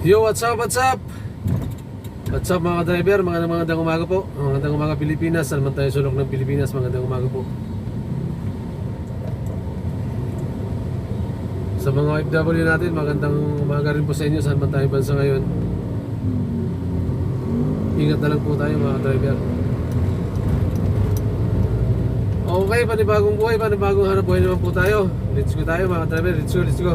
Yo, what's up, what's up? What's up mga driver, magandang umaga po. Magandang umaga Pilipinas, saan man tayo sulok ng Pilipinas, magandang umaga po. Sa mga OFW natin, magandang umaga rin po sa inyo, saan man tayo bansa ngayon. Ingat na lang po tayo mga driver. Okay, panibagong buhay, panibagong hanap buhay naman po tayo. Let's go tayo mga driver, let's go, let's go.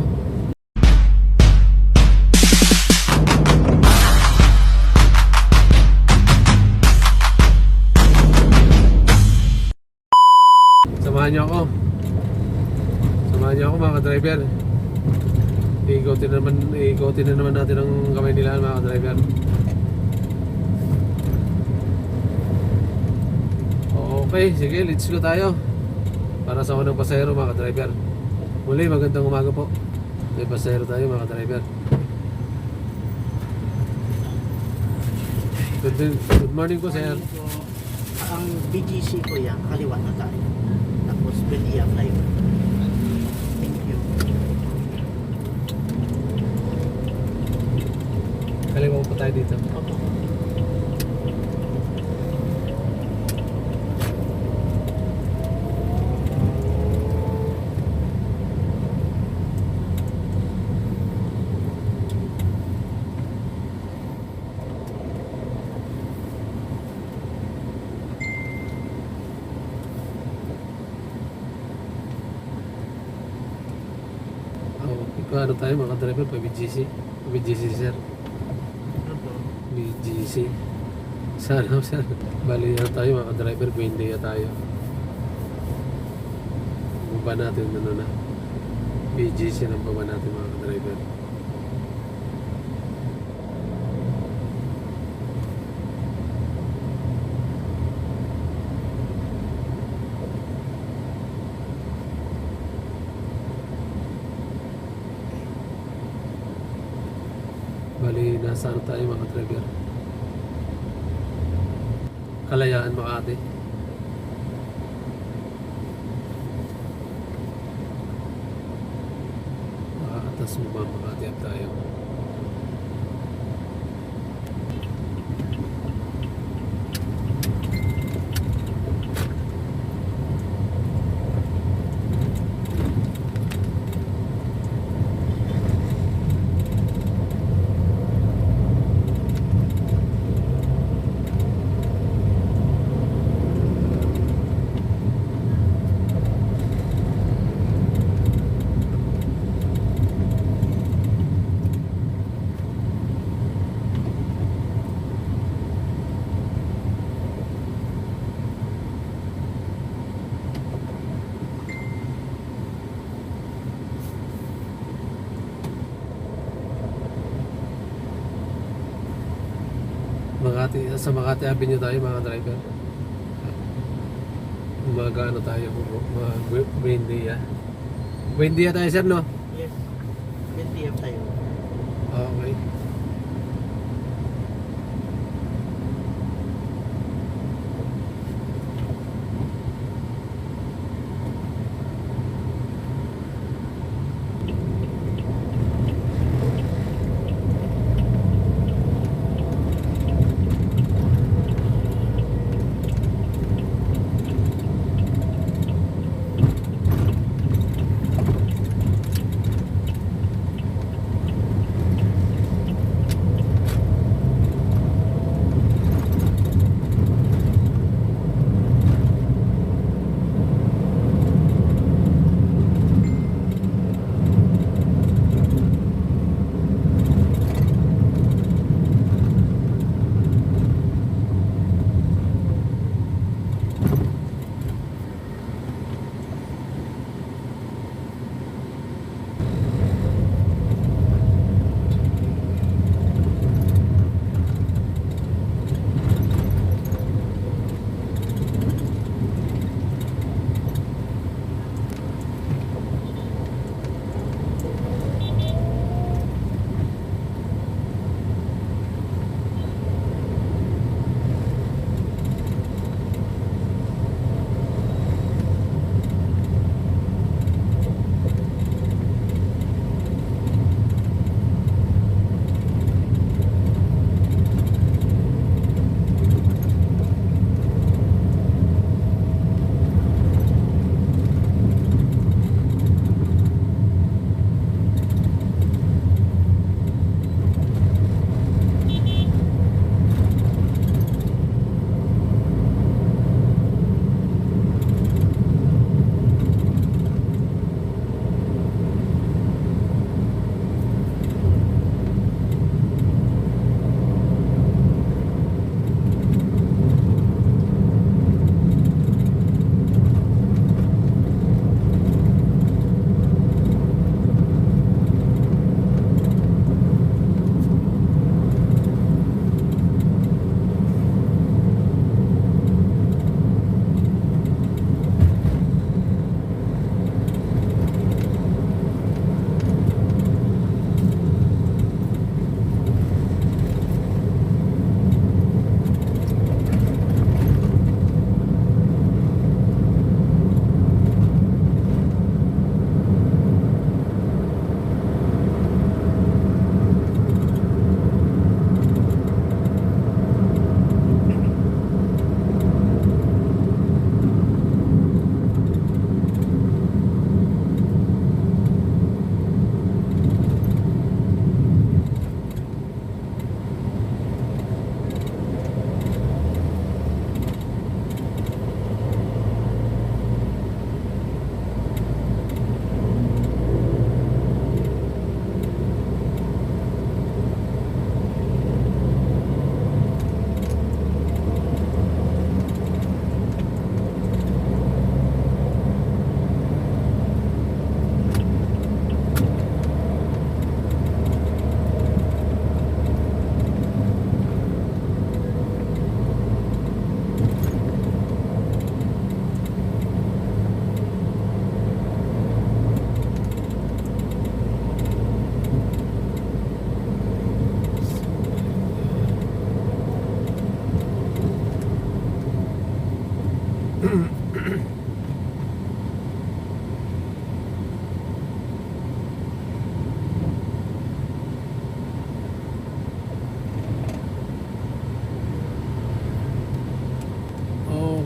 Samahan niyo ako mga driver. Ikotin na naman natin ang kamay nila mga driver. Okay, sige, let's go tayo. Para sa unang pasahero mga driver. Muli, magandang umaga po. May pasahero tayo mga driver. Good morning po sir. Ang BGC ko yan, kaliwa na tayo. Tapos Belia tayo. Thank you. Kaliwa po tayo dito. Opo. Ano tayo mga driver pa BGC? BGC sir. BGC. Sana sir. Bali na tayo mga driver, Buendia tayo. Baba natin na BGC ng baba natin mga driver. Bali, nasa ano tayo mga driver? Kalayaan Makati. Atas mo Makati up tayo. Sa Makati Avenue tayo mga driver. Umaga ano tayo, Buendia. Buendia tayo sir no? Yes. Belia tayo. Okay.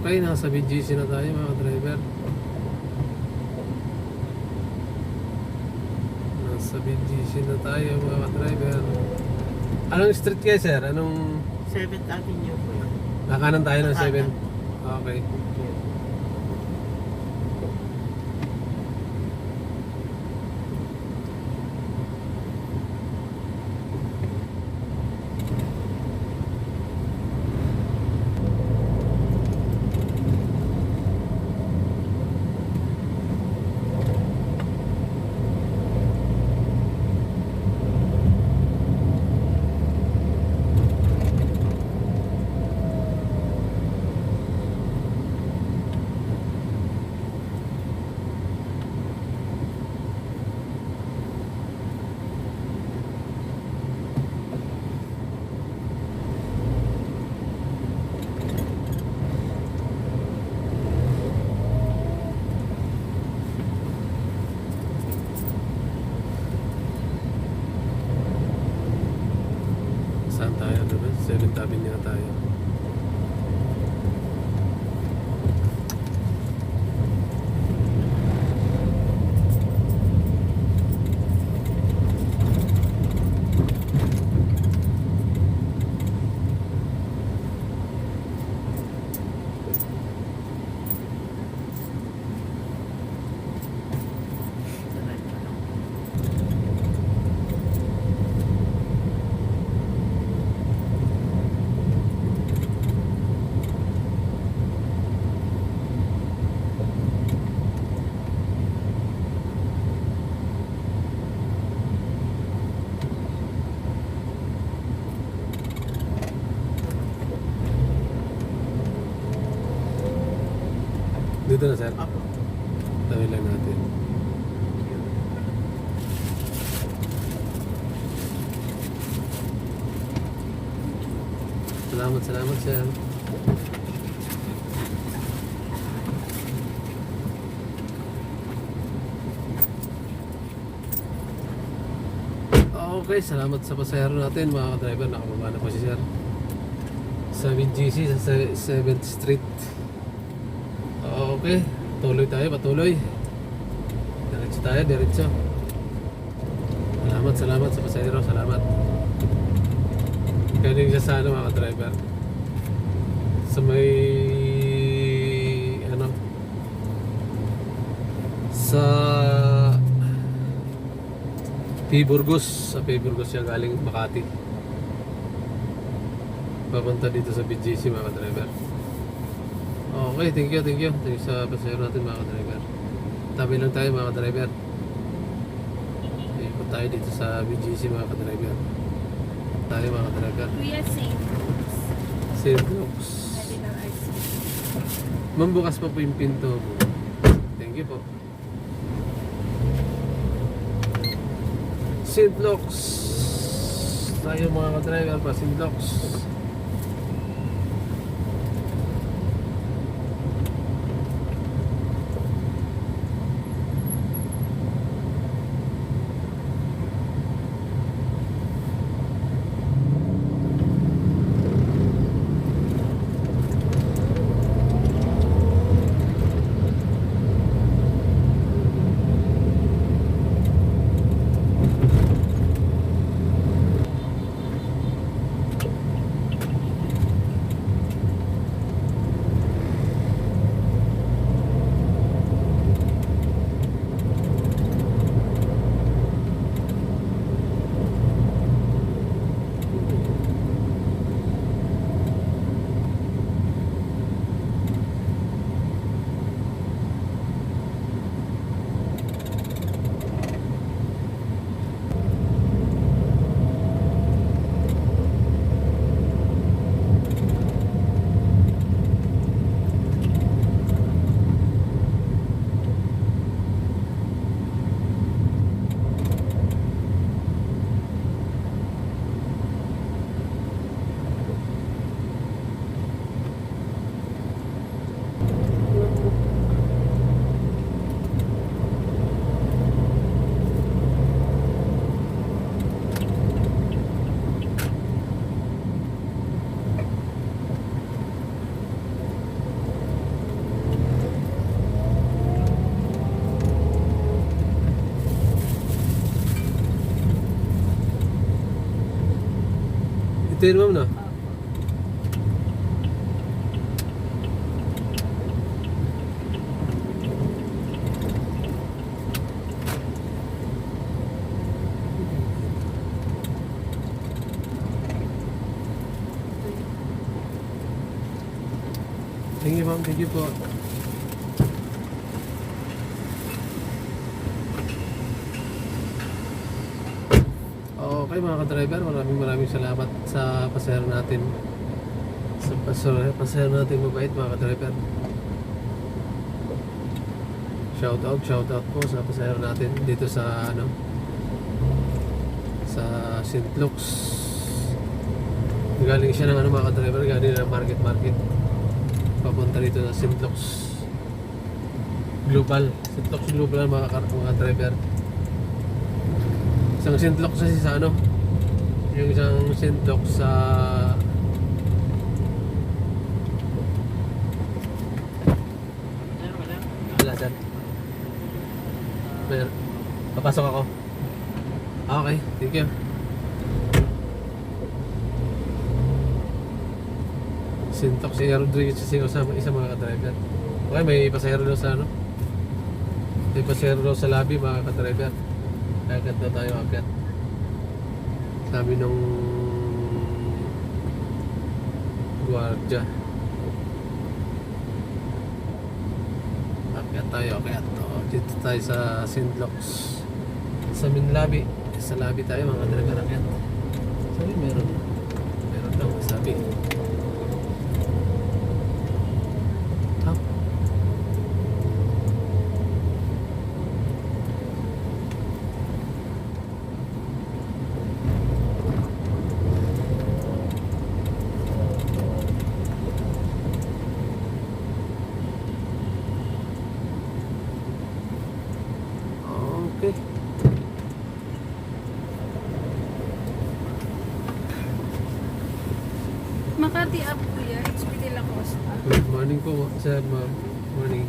Okay, nasa BGC na tayo mga driver. Nasa BGC na tayo mga driver. Anong street kayo sir? Anong 7th Avenue po yan. nakanan tayo ng 7? Nakanan. Okay. Saan tayo? Diba? 7th Avenue na tayo. Dito na sir. Apo. Tabi lang natin. Salamat sir. Okay, salamat sa pasahero natin mga driver. Nakababa na po si sir sa BGC sa 7th Street. Okay, patuloy. Diretso. Salamat sa pasahero, salamat. Galing siya sa mga driver. Sa may sa P. Burgos siya galing Makati. Papunta dito sa BGC mga driver. Okay, thank you. Thank you sa pasahero natin mga driver. Tabi lang tayo mga driver. Ikot tayo dito sa BGC mga driver. Tayo mga driver. Kuya, St. Luke's. St. Luke's. Pwede ng RC. Mambukas pa po yung pinto. Thank you po. St. Luke's. Tayo mga driver pa St. Luke's. Ito yun ma'am na. Opo. Thank you ma'am, thank you po. Okay mga ka-driver, maraming salamat sa pasahero natin. Sa pasahero natin mabait mga ka-driver. Shoutout po sa pasahero natin dito sa ano, sa St. Luke's. Galing siya ng ano mga ka-driver, galing ng market papunta dito sa St. Luke's Global. St. Luke's Global mga driver. Isang St. Luke's kasi sa ano, yung isang St. Luke's sa wala dyan. Papasok ako. Okay, thank you. Sintok si Rodriguez kasi kasama isa mga ka-driver. Okay, may pasahero daw sa ano. May pasahero daw sa lobby mga ka-driver. Agad na tayo agad. Sabi nung guardia. Akyat tayo, akyat. O, dito tayo sa St. Luke's. Sa main lobby. Sa lobby tayo mga ka-driver, akyat. Sabi meron. Meron daw, sabi. Okay. Makati up kuya, HP de la Costa. Good morning po, sir, ma'am. Morning.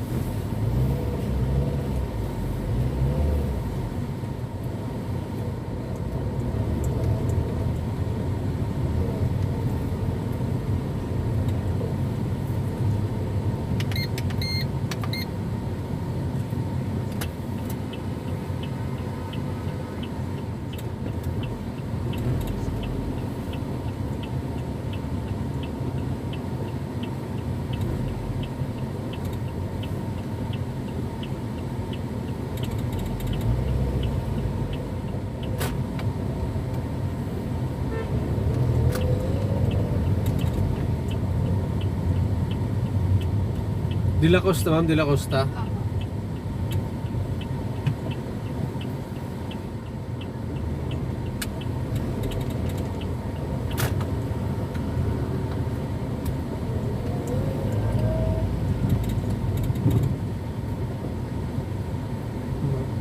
De La Costa, ma'am, De La Costa. Opo.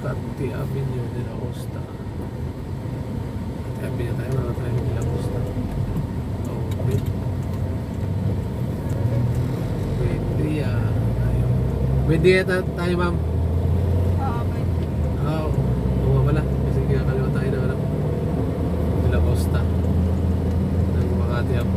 Makati Avenue, De La Costa. Makati Avenue tayo, mga tayo De La Costa. Okay. Pwede tayo ma'am. Oo, pwede. Oo, oo pala. Kasi kinakaliwa tayo ng ano, De La Costa. Ng Makati ako.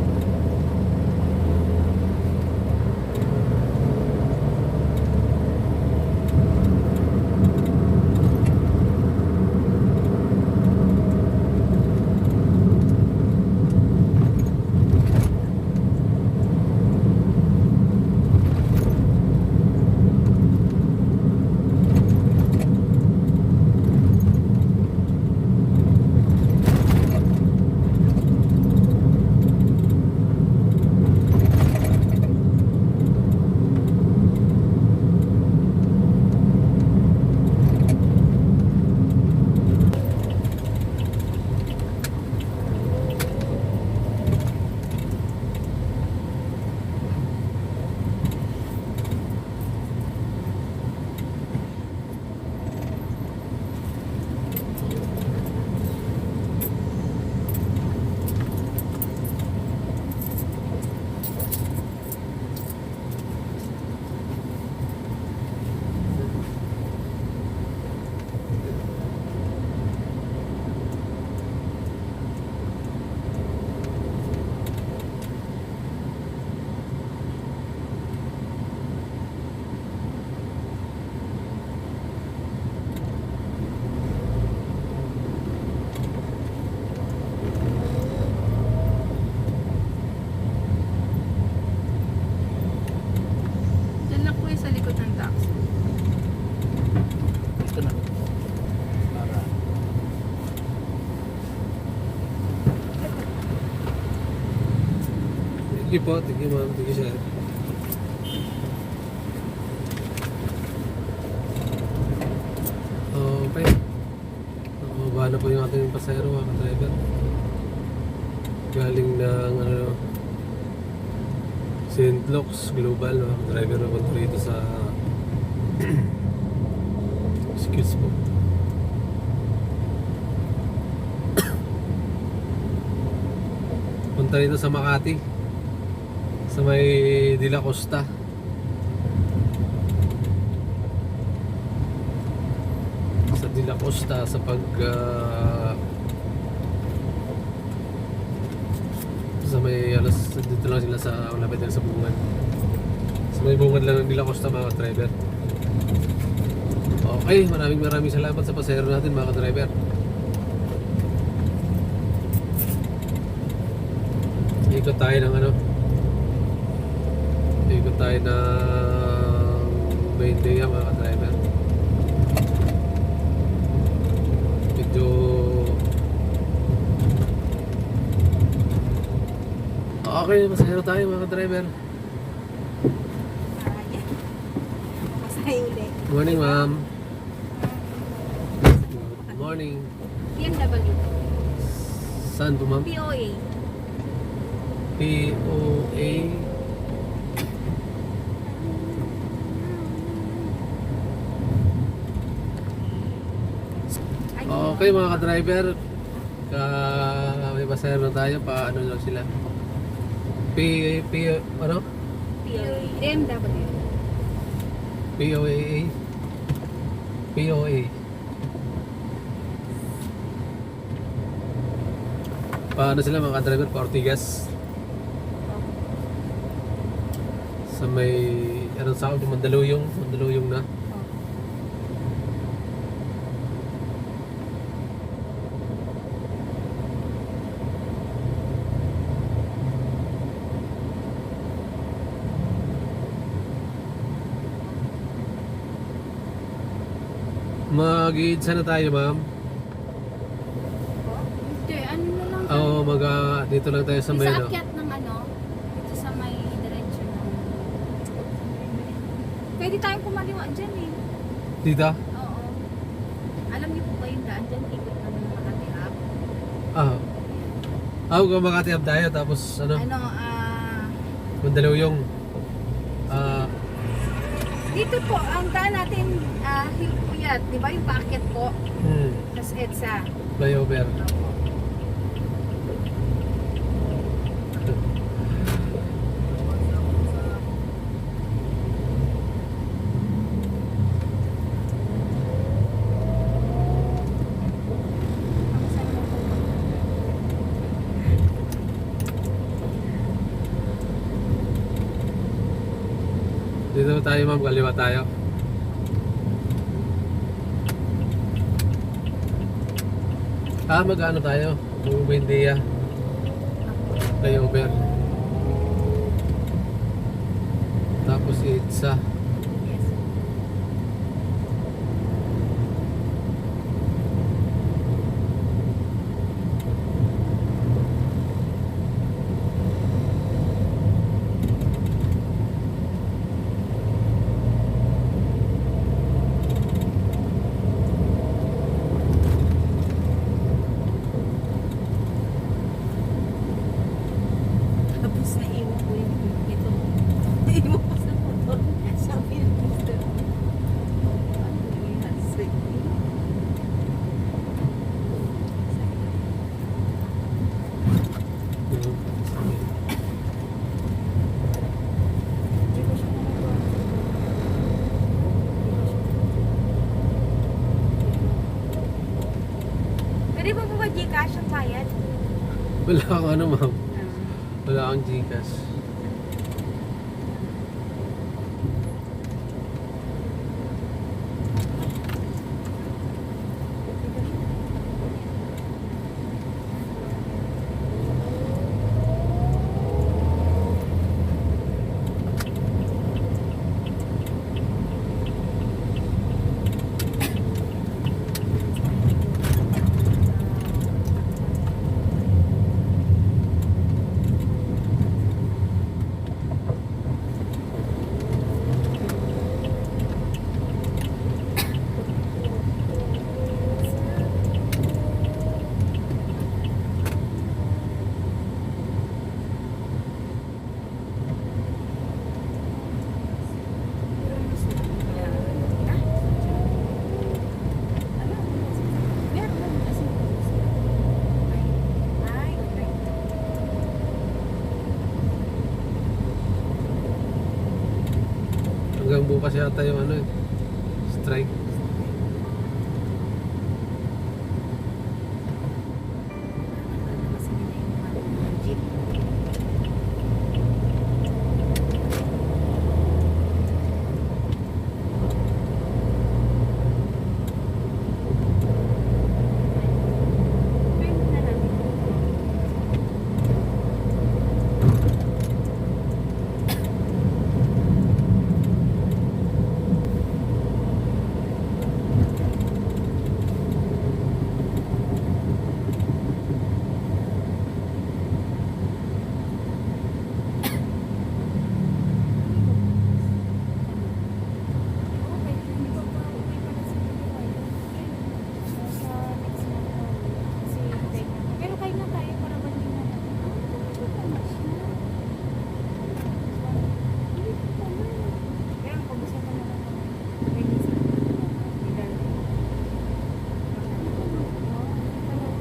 Sige po, thank you ma'am, thank you sir. Okay. Nakababa na po yung ating pasahero mga ka-driver. Galing ng ano, St. Luke's Global, mga ka-driver na punta rito sa excuse po. Punta rito sa Makati, sa may De La Costa. Sa De La Costa sa pag sa may alas dito lang sila sa malapit lang sa bungad. Sa may bungad lang ng De La Costa mga driver. Okay, maraming salamat sa pasahero natin mga driver. Ikot tayo ng ano, ikot tayo ng Mayndia mga driver. Medyo okay, masahero tayo mga driver. Masaya ulit. Good morning ma'am. Good morning. BMW. Saan po ma'am? POA. POA. Okay mga ka-driver, may pasahero na tayo, paano lang sila? Ano? POA. BMW. POAA? POA. Paano sila mga ka-driver? Pa Ortigas? Sa may, anong sound? Mandaluyong na. Mag-iidsa na tayo ma'am. Hindi, ano na lang. Oo, dito lang tayo sa may Sa ano. akyat ng ano, dito sa may diretso ng... Pwede tayong kumaliwa dyan eh. Dito? Oo. Alam niyo po ba yung daan dyan? Ikot na ng Makati Hub. Kung Makati Hub tayo, tapos ano, Mandaluyong. Dito po, ang daan natin, Hilpuyat, di ba yung paakyat po? Tapos EDSA. Flyover. Opo. Dito tayo ma'am, kaliwa tayo. Mag-ano tayo? Buendia. Flyover. Tapos EDSA. Yes. Tapos naiwan ko yung ito. Naiwan ko sa motor. Sabi ng mister. Ano yung handset? Hindi ko siya nagawa. Pwede ba ba Gcash ang bayad? Wala kang ano ma'am. Wala kang Gcash. bukas yata yung ano eh, strike. Kasi nila yung mga Jeep. friend na natin. Okay, hindi ko pa uwi pala sa Pilipinas. Sa next month na uwi. Kasi hintay na. Pero kain na tayo para banding na natin. Hindi pa na siya. Hindi pa na. Pero pag-usapan na lang kami. Pwede sa Vidal.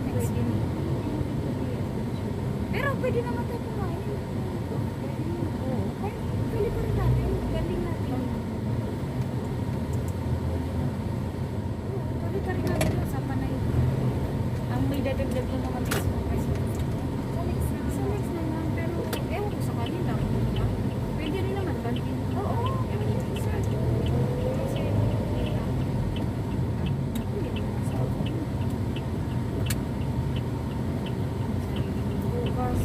Next year. Pero pwede naman tayo kumain. Oo. Pwede pa rin natin. Galing natin. Tuloy pa rin natin usapan na yun. Ang may dadagdag lang naman is kasi sa next na lang. Pero ewan ko sa kanila. Pwede rin naman. Banding. Oo. Kasi bukas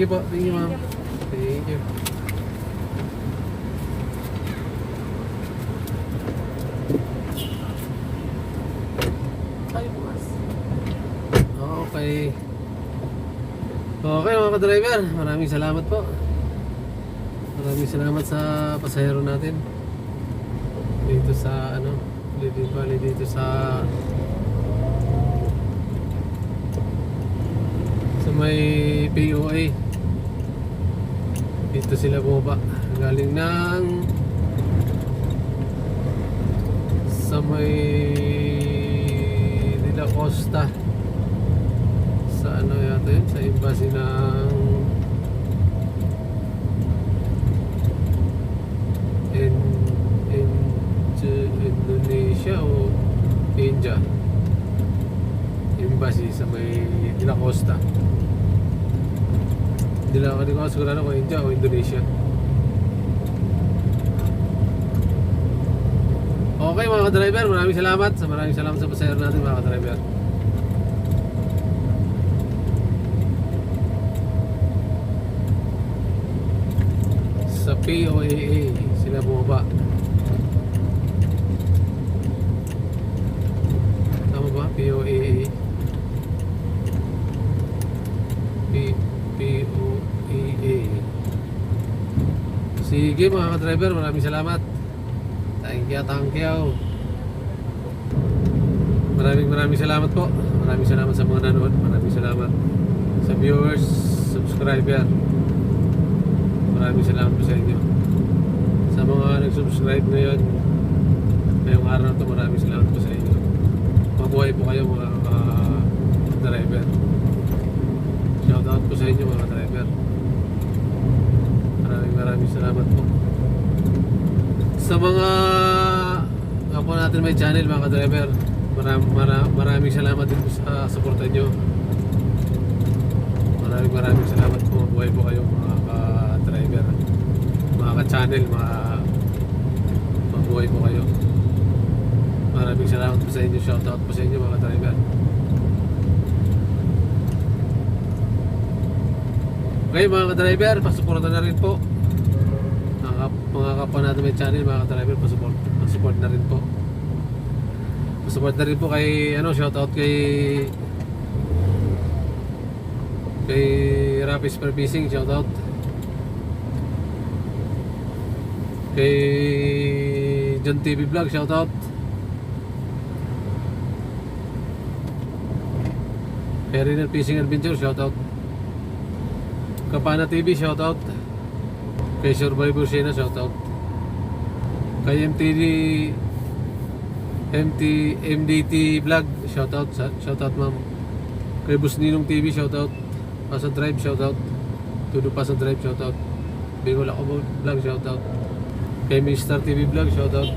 you po. Thank you, ma'am. Thank you. Ay, bukas. Okay. Okay mga ka-driver, maraming salamat po. Maraming salamat sa pasahero natin. Dito sa ano, dito sa may POA. Dito sila bumaba. Galing ng sa may De La Costa. Sa ano yata yun? Sa embassy ng Indonesia o India. Embassy sa may De La Costa. Hindi ko sigurado kung India o Indonesia. Okay mga ka-driver, maraming salamat sa pasahero natin mga ka-driver. Sa POAA sila bumaba. Tama ba? POAA POAA. Sige mga ka-driver, maraming salamat. Thank you. Maraming salamat po. Maraming salamat sa mga nanood. Maraming salamat sa viewers, subscriber. Maraming salamat po sa inyo. Sa mga nag-subscribe ngayon, ngayong araw na ito, maraming salamat po sa inyo. Mabuhay po kayo mga driver. Shout out po sa inyo mga driver. Maraming salamat po. Sa mga kapwa natin may channel mga driver, maraming salamat din po sa suporta nyo. Maraming salamat po. Mabuhay po kayo mga driver, mga ka-channel, mabuhay po kayo. Maraming salamat po sa inyo. Shout out po sa inyo mga driver. Okay mga ka-driver, pasuporta na rin po mga kapwa natin may channel, mga ka-driver, pasupport na rin po. Pasupport na rin po kay shout out kay Rapis Per Fishing, shout out kay John TV Vlog, shout out kay Renal Fishing Adventure, shout out Kapana TV, shout out kay Survivor Sena, shout out kay MDT Vlog, shout out ma'am. Kay Boss Ninong TV, shout out. Pasa Drive, shout out. Tudo Pasa Drive, shout out. Bingol Ako Vlog, shout out. Kay Mr. TV Vlog, shout out.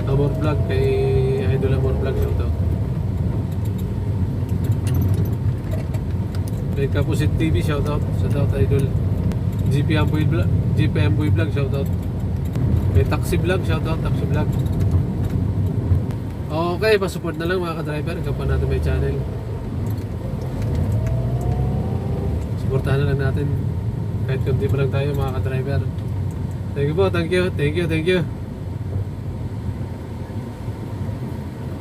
Amor Vlog, kay Idol Amor Vlog, shout out. Kay Kapusit TV, shout out Idol. GP Amboy Vlog, shout out. Kay Taxi Vlog, shout out Taxi Vlog. Okay, pasupport na lang mga ka-driver kapag natin may channel. Supportahan na lang natin kahit kunti pa lang tayo mga ka-driver. Thank you po, thank you.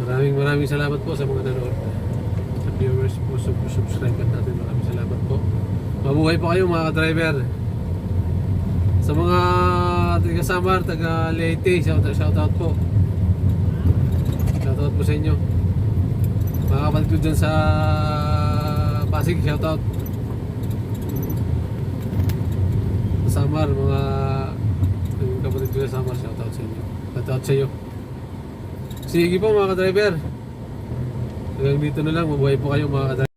Maraming salamat po sa mga nanood, sa viewers po, subscriber natin. Maraming salamat po. Mabuhay po kayo mga ka-driver. Sa mga taga Samar, taga Leyte, shout out po. Shout out po sa inyo. Mga kapatid ko dyan sa Pasig, shout out. Sa Samar, mga kapatid ko sa Samar, shout out sa inyo. Shout out sa iyo. Sige po mga ka-driver. Hanggang dito na lang, mabuhay po kayo mga ka-driver.